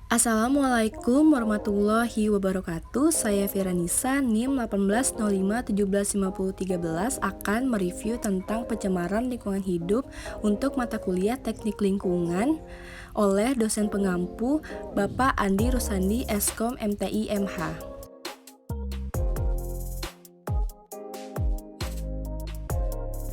Assalamualaikum warahmatullahi wabarakatuh. Saya Firanisa, NIM 1805175013 akan mereview tentang pencemaran lingkungan hidup untuk mata kuliah Teknik Lingkungan oleh dosen pengampu Bapak Andi Rusandi, Eskom MTI MH.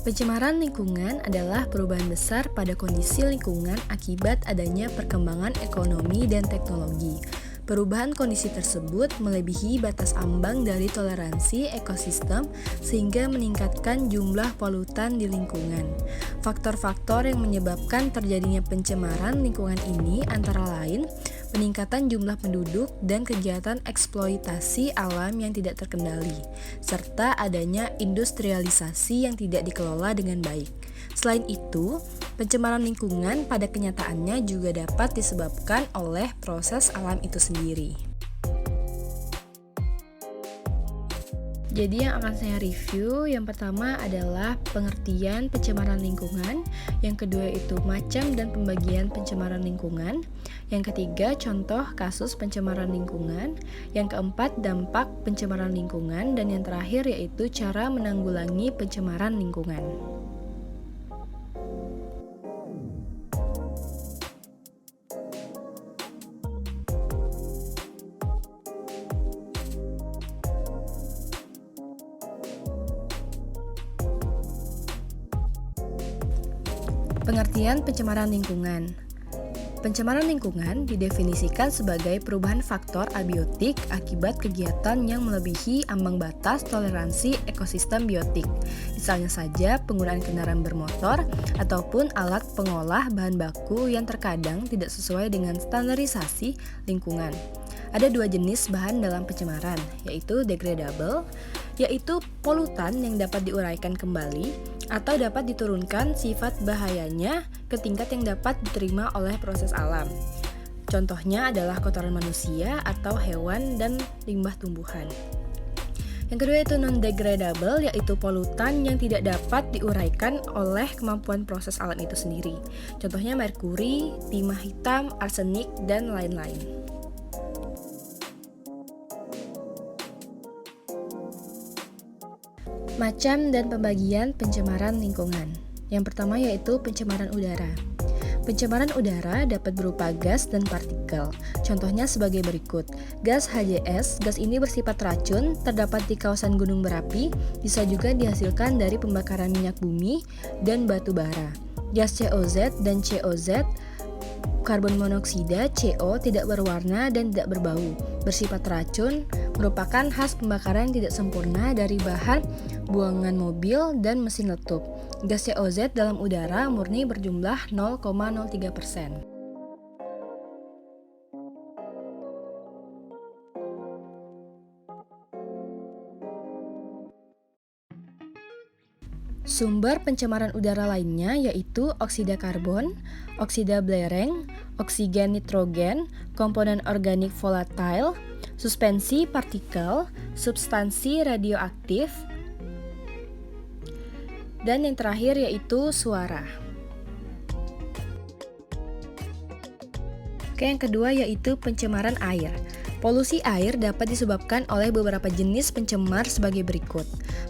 Pencemaran lingkungan adalah perubahan besar pada kondisi lingkungan akibat adanya perkembangan ekonomi dan teknologi. Perubahan kondisi tersebut melebihi batas ambang dari toleransi ekosistem sehingga meningkatkan jumlah polutan di lingkungan. Faktor-faktor yang menyebabkan terjadinya pencemaran lingkungan ini antara lain peningkatan jumlah penduduk dan kegiatan eksploitasi alam yang tidak terkendali, serta adanya industrialisasi yang tidak dikelola dengan baik. Selain itu, pencemaran lingkungan pada kenyataannya juga dapat disebabkan oleh proses alam itu sendiri. Jadi yang akan saya review, yang pertama adalah pengertian pencemaran lingkungan, yang kedua itu macam dan pembagian pencemaran lingkungan, yang ketiga contoh kasus pencemaran lingkungan, yang keempat dampak pencemaran lingkungan, dan yang terakhir yaitu cara menanggulangi pencemaran lingkungan. Pengertian pencemaran lingkungan. Pencemaran lingkungan didefinisikan sebagai perubahan faktor abiotik akibat kegiatan yang melebihi ambang batas toleransi ekosistem biotik. Misalnya saja penggunaan kendaraan bermotor ataupun alat pengolah bahan baku yang terkadang tidak sesuai dengan standarisasi lingkungan. Ada dua jenis bahan dalam pencemaran, yaitu degradable, yaitu polutan yang dapat diuraikan kembali atau dapat diturunkan sifat bahayanya ke tingkat yang dapat diterima oleh proses alam. Contohnya adalah kotoran manusia atau hewan dan limbah tumbuhan. Yang kedua itu non-degradable, yaitu polutan yang tidak dapat diuraikan oleh kemampuan proses alam itu sendiri. Contohnya merkuri, timah hitam, arsenik, dan lain-lain. Macam dan pembagian pencemaran lingkungan. Yang pertama yaitu pencemaran udara. Pencemaran udara dapat berupa gas dan partikel. Contohnya sebagai berikut. Gas HJS, gas ini bersifat racun, terdapat di kawasan gunung berapi, bisa juga dihasilkan dari pembakaran minyak bumi dan batu bara. Gas COZ dan COZ, karbon monoksida CO, tidak berwarna dan tidak berbau, bersifat racun, merupakan khas pembakaran yang tidak sempurna dari bahan buangan mobil dan mesin letup. Gas COZ dalam udara murni berjumlah 0,03%. Sumber pencemaran udara lainnya yaitu oksida karbon, oksida belereng, oksigen nitrogen, komponen organik volatile, suspensi partikel, substansi radioaktif, dan yang terakhir yaitu suara. Oke, yang kedua yaitu pencemaran air. Polusi air dapat disebabkan oleh beberapa jenis pencemar sebagai berikut.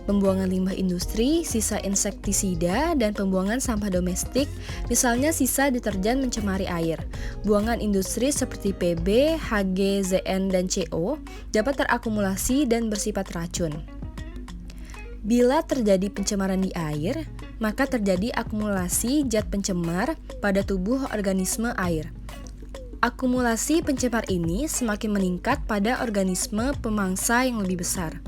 Pembuangan limbah industri, sisa insektisida, dan pembuangan sampah domestik, misalnya sisa deterjen mencemari air. Buangan industri seperti PB, HG, ZN, dan CO dapat terakumulasi dan bersifat racun. Bila terjadi pencemaran di air, maka terjadi akumulasi zat pencemar pada tubuh organisme air. Akumulasi pencemar ini semakin meningkat pada organisme pemangsa yang lebih besar.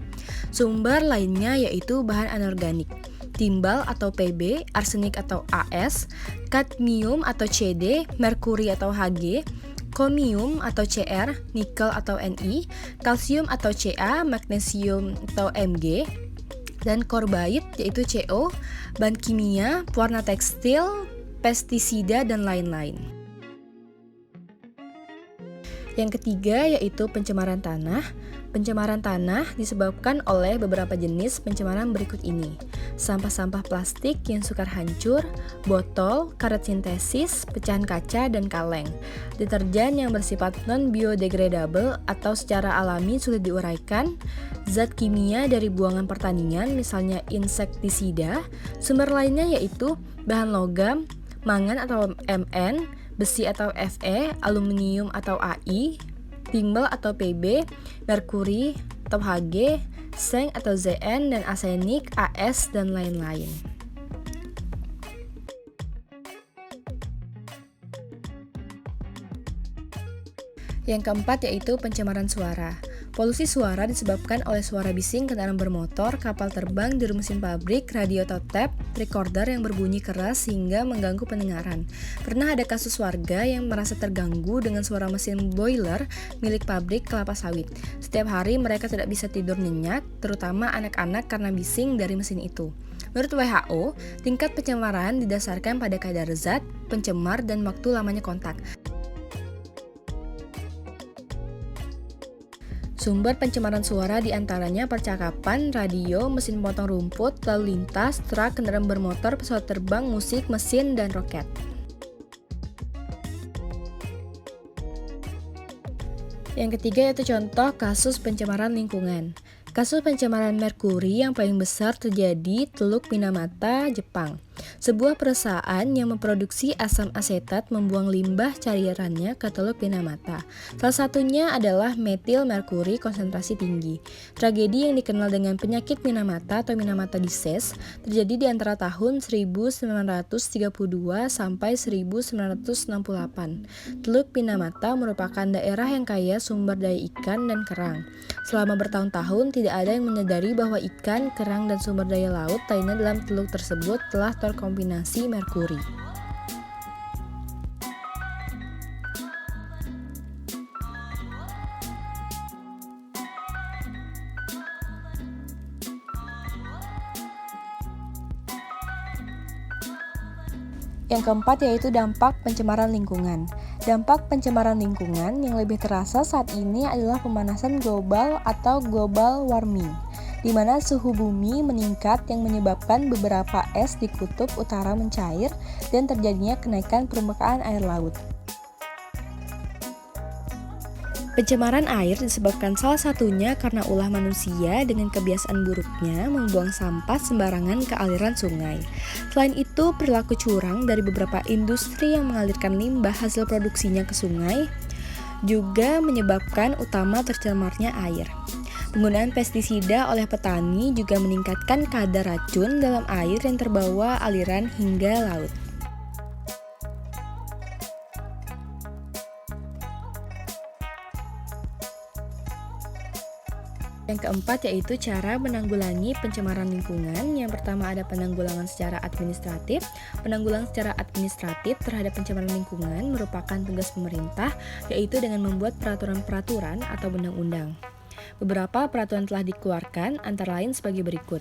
Sumber lainnya yaitu bahan anorganik, timbal atau PB, arsenik atau AS, kadmium atau CD, merkuri atau Hg, kromium atau Cr, nikel atau Ni, kalsium atau Ca, magnesium atau Mg, dan korbait yaitu CO, bahan kimia, pewarna tekstil, pestisida, dan lain-lain. Yang ketiga yaitu pencemaran tanah. Pencemaran tanah disebabkan oleh beberapa jenis pencemaran berikut ini. Sampah-sampah plastik yang sukar hancur, botol, karet sintesis, pecahan kaca, dan kaleng. Deterjen yang bersifat non-biodegradable atau secara alami sulit diuraikan, zat kimia dari buangan pertanian misalnya insektisida, sumber lainnya yaitu bahan logam, mangan atau Mn, besi atau Fe, aluminium atau Ai, timbel atau Pb, merkuri atau Hg, seng atau Zn, dan arsenik, As, dan lain-lain. Yang keempat yaitu pencemaran suara. Polusi suara disebabkan oleh suara bising kendaraan bermotor, kapal terbang, juru mesin pabrik, radio atau tape recorder yang berbunyi keras sehingga mengganggu pendengaran. Pernah ada kasus warga yang merasa terganggu dengan suara mesin boiler milik pabrik kelapa sawit. Setiap hari mereka tidak bisa tidur nyenyak, terutama anak-anak karena bising dari mesin itu. Menurut WHO, tingkat pencemaran didasarkan pada kadar zat, pencemar, dan waktu lamanya kontak. Sumber pencemaran suara diantaranya percakapan, radio, mesin potong rumput, lalu lintas, truk, kendaraan bermotor, pesawat terbang, musik, mesin, dan roket. Yang ketiga yaitu contoh kasus pencemaran lingkungan. Kasus pencemaran merkuri yang paling besar terjadi Teluk Minamata, Jepang. Sebuah perusahaan yang memproduksi asam asetat membuang limbah cairannya ke Teluk Minamata. Salah satunya adalah metil merkuri konsentrasi tinggi. Tragedi yang dikenal dengan penyakit Minamata atau Minamata disease terjadi di antara tahun 1932 sampai 1968. Teluk Minamata merupakan daerah yang kaya sumber daya ikan dan kerang. Selama bertahun-tahun tidak ada yang menyadari bahwa ikan, kerang, dan sumber daya laut lainnya dalam teluk tersebut telah terkontaminasi merkuri. Yang keempat yaitu dampak pencemaran lingkungan. Dampak pencemaran lingkungan yang lebih terasa saat ini adalah pemanasan global atau global warming, di mana suhu bumi meningkat yang menyebabkan beberapa es di kutub utara mencair dan terjadinya kenaikan permukaan air laut. Pencemaran air disebabkan salah satunya karena ulah manusia dengan kebiasaan buruknya membuang sampah sembarangan ke aliran sungai. Selain itu, perilaku curang dari beberapa industri yang mengalirkan limbah hasil produksinya ke sungai juga menyebabkan utama tercemarnya air. Penggunaan pestisida oleh petani juga meningkatkan kadar racun dalam air yang terbawa aliran hingga laut. Yang keempat yaitu cara menanggulangi pencemaran lingkungan. Yang pertama ada penanggulangan secara administratif. Penanggulangan secara administratif terhadap pencemaran lingkungan merupakan tugas pemerintah, yaitu dengan membuat peraturan-peraturan atau undang-undang. Beberapa peraturan telah dikeluarkan, antara lain sebagai berikut.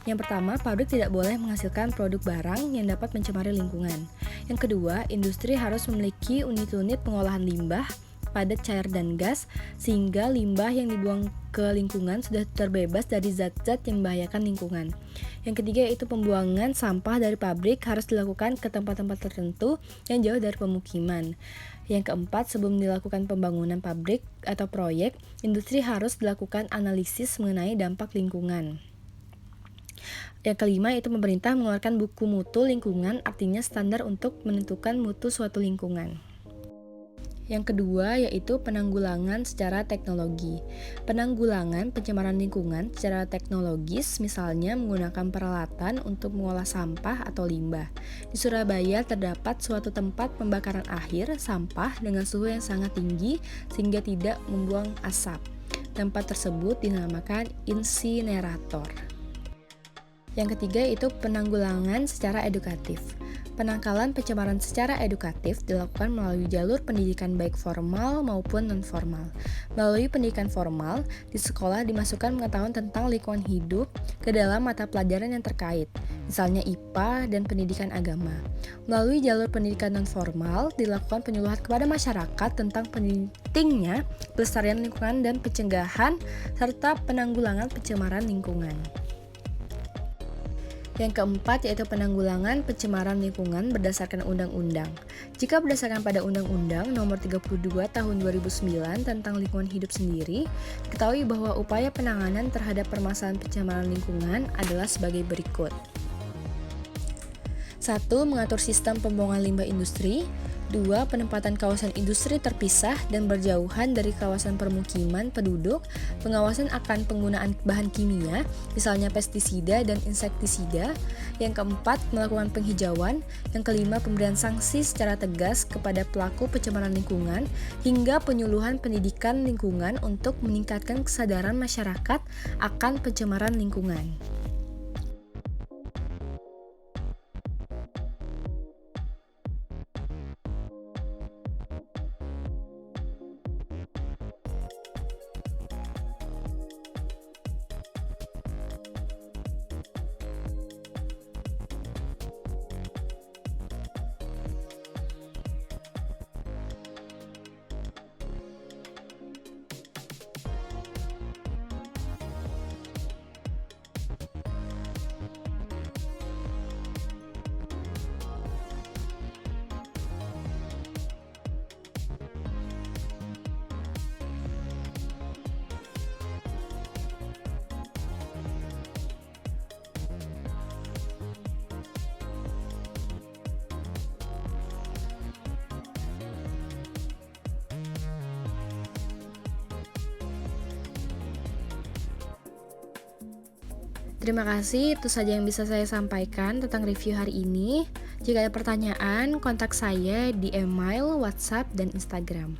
Yang pertama, pabrik tidak boleh menghasilkan produk barang yang dapat mencemari lingkungan. Yang kedua, industri harus memiliki unit-unit pengolahan limbah, padat cair dan gas, sehingga limbah yang dibuang ke lingkungan sudah terbebas dari zat-zat yang membahayakan lingkungan. Yang ketiga yaitu pembuangan sampah dari pabrik harus dilakukan ke tempat-tempat tertentu yang jauh dari pemukiman. Yang keempat, sebelum dilakukan pembangunan pabrik atau proyek, industri harus dilakukan analisis mengenai dampak lingkungan. Yang kelima yaitu pemerintah mengeluarkan buku mutu lingkungan, artinya standar untuk menentukan mutu suatu lingkungan. Yang kedua yaitu penanggulangan secara teknologi. Penanggulangan pencemaran lingkungan secara teknologis misalnya menggunakan peralatan untuk mengolah sampah atau limbah. Di Surabaya terdapat suatu tempat pembakaran akhir sampah dengan suhu yang sangat tinggi sehingga tidak membuang asap. Tempat tersebut dinamakan insinerator. Yang ketiga yaitu penanggulangan secara edukatif. Penangkalan pencemaran secara edukatif dilakukan melalui jalur pendidikan baik formal maupun non-formal. Melalui pendidikan formal, di sekolah dimasukkan pengetahuan tentang lingkungan hidup ke dalam mata pelajaran yang terkait, misalnya IPA dan pendidikan agama. Melalui jalur pendidikan non-formal, dilakukan penyuluhan kepada masyarakat tentang pentingnya pelestarian lingkungan dan pencegahan serta penanggulangan pencemaran lingkungan. Yang keempat yaitu penanggulangan pencemaran lingkungan berdasarkan undang-undang. Jika berdasarkan pada Undang-Undang Nomor 32 Tahun 2009 tentang lingkungan hidup sendiri, diketahui bahwa upaya penanganan terhadap permasalahan pencemaran lingkungan adalah sebagai berikut. 1. Mengatur sistem pembuangan limbah industri. 2. Penempatan kawasan industri terpisah dan berjauhan dari kawasan permukiman penduduk, pengawasan akan penggunaan bahan kimia, misalnya pestisida dan insektisida. Yang keempat, melakukan penghijauan. Yang kelima, pemberian sanksi secara tegas kepada pelaku pencemaran lingkungan, hingga penyuluhan pendidikan lingkungan untuk meningkatkan kesadaran masyarakat akan pencemaran lingkungan. Terima kasih, itu saja yang bisa saya sampaikan tentang review hari ini. Jika ada pertanyaan, kontak saya di email, WhatsApp, dan Instagram.